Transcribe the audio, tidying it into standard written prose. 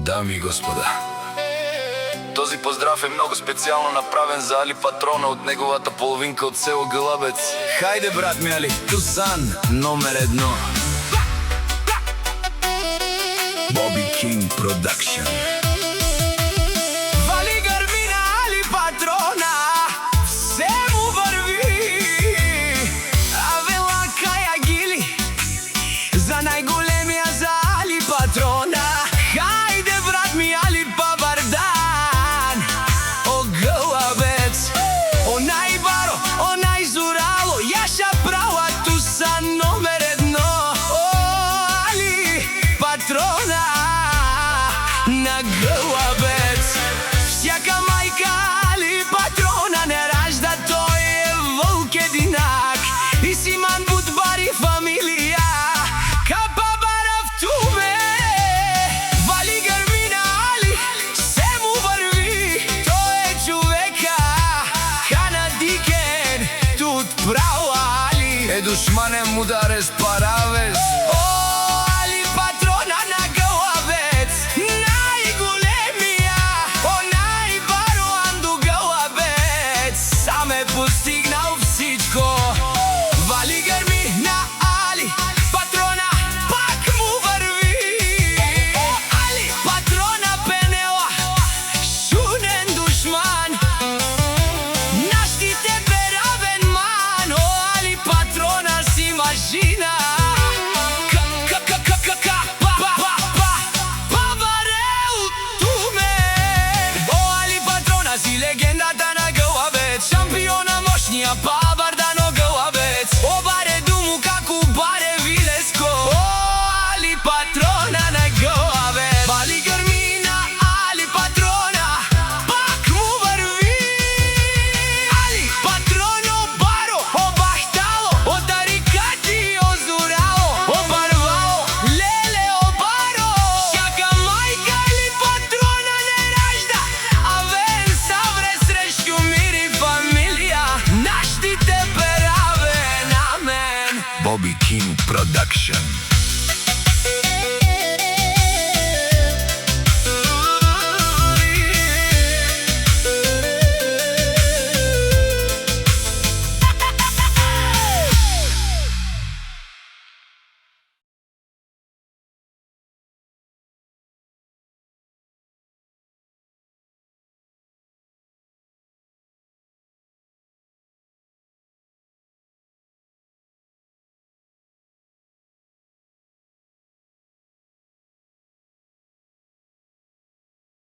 Дами и господа, този поздрав е много специално направен за Али Патрона от неговата половинка от село Гълъбец. Хайде, брат ми Али, Тусан номер 1. Боби Кинг Продакшън. Вали гърмина Али Патрона, все му върви. Авела Кая Гили, за най-големия за Али Патрона. Хайде, брат ми Али Бабардан, о Гълъбец, о най-баро, о най-зорало, яша права Тусан номер 1. О Али Патрона на Гълъбец. Всяка майка Али Патрона не ражда, той е вълк единак. И Симан Будбари фамилия, Капабара в Туме. Вали гърмина Али, се му върви, той е човека. Хана Дикен, тут право Али. Душманен ударец